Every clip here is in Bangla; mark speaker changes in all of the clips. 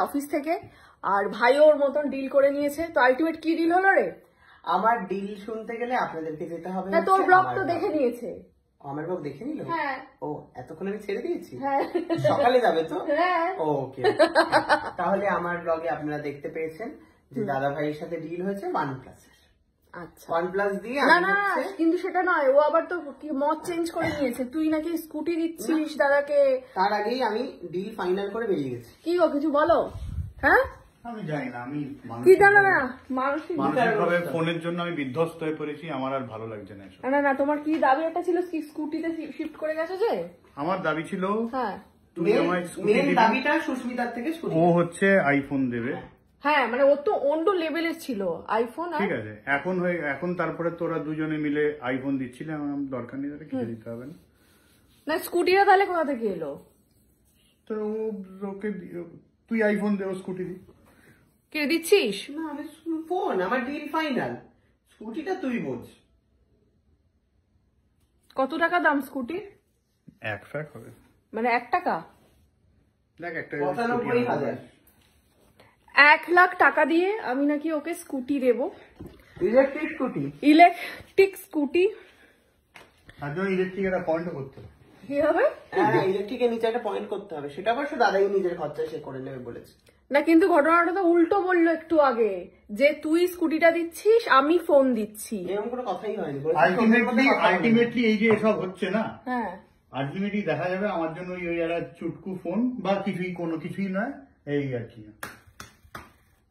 Speaker 1: অফিস থেকে, আর ভাইও ওর মতন ডিল করে নিয়েছে। তো আলটিমেট কি ডিল হলো রে?
Speaker 2: আমার ডিল শুনতে গেলে আপনাদেরকে যেতে হবে।
Speaker 1: না, তোর ব্লগ তো দেখে নিয়েছে।
Speaker 2: আমার ব্লগ দেখে নিল?
Speaker 1: হ্যাঁ।
Speaker 2: ও, এতক্ষণ আমি ছেড়ে দিয়েছি?
Speaker 1: হ্যাঁ।
Speaker 2: সকালে যাবে তো?
Speaker 1: হ্যাঁ।
Speaker 2: ওকে, তাহলে আমার ব্লগে আপনারা দেখতে পেয়েছেন যে দাদা ভাইয়ের সাথে ডিল হয়েছে OnePlus এর।
Speaker 1: আচ্ছা,
Speaker 2: OnePlus দিয়ে
Speaker 1: না না কিন্তু সেটা নয়, ও আবার তো কি মত চেঞ্জ করে নিয়েছে। তুই নাকি স্কুটি দিচ্ছিস দাদাকে।
Speaker 2: তার আগেই আমি ডিল ফাইনাল করে বেরিয়ে গেছি।
Speaker 1: কি গো, কিছু বলো। হ্যাঁ,
Speaker 3: আমি জানি না, আমি
Speaker 1: কি জানো না,
Speaker 3: মানসিকভাবে ফোনের জন্য আমি বিধ্বস্ত হয়ে পড়েছি। আমার আর ভালো লাগছে না এসব।
Speaker 1: না না, তোমার কি দাবি একটা ছিল স্কুটিতে শিফট করে গেছো যে?
Speaker 3: আমার দাবি ছিল
Speaker 1: হ্যাঁ,
Speaker 3: তুই আমায় স্কুটি
Speaker 2: মেন
Speaker 3: দিবি,
Speaker 2: দাবিটা সুস্মিতার থেকে শুরু।
Speaker 3: ও হচ্ছে আইফোন দেবে।
Speaker 1: হ্যাঁ মানে ও তো অন্য লেভেলের ছিল আইফোন।
Speaker 3: ঠিক আছে, এখন তারপরে তোরা দুজনে মিলে আইফোন দিচ্ছিলে, আমার দরকার নেই, তাহলে কিনে দিতে হবে না।
Speaker 1: না, স্কুটিটা তাহলে কোথা থেকে এলো?
Speaker 3: তো ওকে তুই আইফোন দে, ও স্কুটি দি।
Speaker 1: কে দিচ্ছিস?
Speaker 2: না, আমি ফোন, আমার ডিল ফাইনাল। স্কুটিটা তুই বোঝ।
Speaker 1: কত টাকা দাম স্কুটি?
Speaker 3: এক ফ্যাক হবে,
Speaker 1: মানে 1 টাকা?
Speaker 3: দেখ একটা
Speaker 2: 95,000।
Speaker 1: 1 লাখ টাকা দিয়ে আমি নাকি ওকে স্কুটি দেবো।
Speaker 2: Electric scooty?
Speaker 1: Electric scooty.
Speaker 3: তার জন্য ইলেকট্রিক একটা পয়েন্ট করতে হবে।
Speaker 1: কি হবে?
Speaker 2: হ্যাঁ, ইলেকট্রিকের নিচে একটা পয়েন্ট করতে হবে। সেটা অবশ্য দাদাই নিজের খরচায় সে করে নেবে বলেছে।
Speaker 1: না কিন্তু ঘটনাটা তো উল্টো বললো একটু আগে, যে তুই স্কুটিটা দিচ্ছিস আমি ফোন দিচ্ছি।
Speaker 2: এরকম কোনো কথাই হয়নি।
Speaker 3: আলটিমেটলি এই যে এসব হচ্ছে না,
Speaker 1: হ্যাঁ,
Speaker 3: আলটিমেটলি দেখা যাবে আমার জন্য ওই একটা চুটকু ফোন বা কোনো কিছুই নয়, এই আর কি।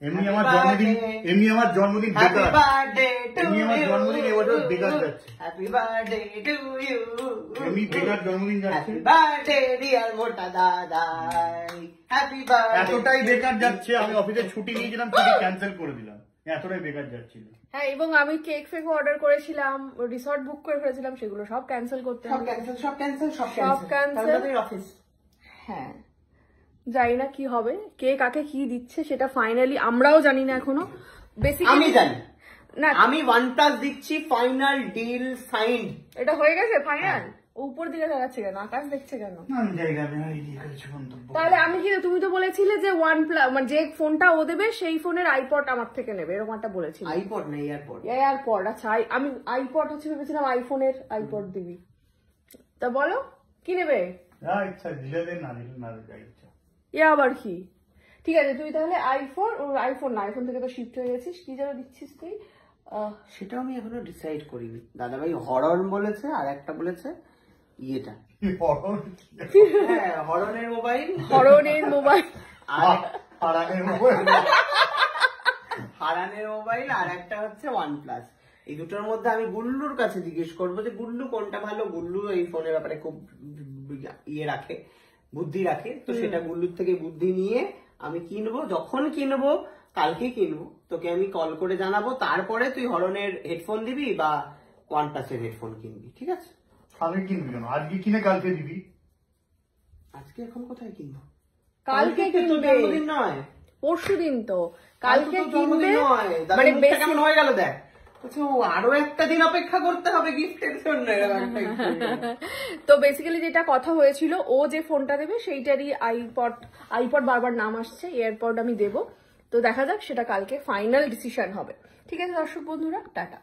Speaker 3: এমনি আমার জন্মদিন বেকার, এমনি আমার জন্মদিন এবছর বেকার যাচ্ছে।
Speaker 2: Happy birthday to you.
Speaker 3: এমনি বেকার জন্মদিন যাচ্ছে,
Speaker 2: হ্যাপি বার্থডে ডিয়ার মোটা দাদাই। Happy birthday.
Speaker 3: এতটাই বেকার যাচ্ছে, আমি অফিসে ছুটি নিয়েছিলাম, ছুটি ক্যান্সেল করে দিলাম, এতটাই বেকার যাচ্ছিল।
Speaker 1: হ্যাঁ, এবং আমি কেক ফেক অর্ডার করেছিলাম, রিসর্ট বুক করে ফেলেছিলাম, সেগুলো সব ক্যান্সেল করতে
Speaker 2: সব
Speaker 1: হবে।
Speaker 2: ক্যান্সেল, সব ক্যান্সেল, সব
Speaker 1: সব
Speaker 2: ক্যান্সেল।
Speaker 1: cancel।
Speaker 2: অফিস।
Speaker 1: হ্যাঁ, জানি না কি হবে, কে কাকে কি দিচ্ছে সেটা ফাইনালি আমরাও জানি না এখনো। বেসিক্যালি
Speaker 2: আমি জানি
Speaker 1: না,
Speaker 2: আমি OnePlus দিচ্ছি, ফাইনাল ডিল সাইন্ড।
Speaker 1: এটা হয়ে গেছে ফাইনাল। উপর দিকে দেখাচ্ছে কেন, আকাশ দেখছে কেন?
Speaker 3: আমি জায়গা নিয়ে করেছি মন্তব্য।
Speaker 1: তাহলে আমি কি, তুমি তো বলেছিলে যে OnePlus মানে যে ফোনটা ও দেবে সেই ফোনের আইপড আমার থেকে নেবে, এরকম একটা বলেছিলে।
Speaker 2: আইপড না, এয়ারপড।
Speaker 1: এয়ারপড, আচ্ছা আমি আইপড হচ্ছে ভেবেছিলাম আইফোনের আইপড দিবি। তা বলো কি নেবে?
Speaker 3: ইচ্ছা দিলে দে, না দিলে না দে, ইচ্ছা।
Speaker 1: এ আবার কি? ঠিক আছে, তুই তাহলে আইফোন না, আইফোন থেকে তো শিফট হয়ে গেছিস, কি যেন দিচ্ছিস তুই?
Speaker 2: সেটা আমি এখনো ডিসাইড করিনি। দাদাভাই হরর বলেছে, আর একটা বলেছে ইয়েটা। হ্যাঁ, হরনের মোবাইল।
Speaker 1: হরনের মোবাইল,
Speaker 2: হারানের মোবাইল, আর একটা হচ্ছে OnePlus। এই দুটোর মধ্যে আমি গুল্লুর কাছে জিজ্ঞেস করবো যে গুল্লু কোনটা ভালো। গুল্লু এই ফোনের ব্যাপারে খুব বুদ্ধি রাখে, তো সেটা গুল্লুর থেকে বুদ্ধি নিয়ে আমি কিনবো। যখন কিনবো, কালকে কিনবো, তোকে আমি কল করে জানাবো। তারপরে তুই হরনের হেডফোন দিবি বা OnePlus এর হেডফোন কিনবি, ঠিক আছে?
Speaker 3: কালকে কিনবি কেন? আজকে কিনে কালকে দিবি।
Speaker 2: আজকে এখন কোথায় কিনবো?
Speaker 1: কালকে কিনবে,
Speaker 2: জন্মদিন নয়,
Speaker 1: পরশু দিন তো। কালকে কিনবে
Speaker 2: মানে কেমন হয়ে গেল দেখ। আরো একটা দিন অপেক্ষা করতে হবে গিফটের জন্য।
Speaker 1: তো বেসিক্যালি যেটা কথা হয়েছিল, ও যে ফোনটা দেবে সেইটারই আইপড বারবার নাম আসছে, এয়ারপড আমি দেবো। তো দেখা যাক, সেটা কালকে ফাইনাল ডিসিশন হবে। ঠিক আছে দর্শক বন্ধুরা, টাটা।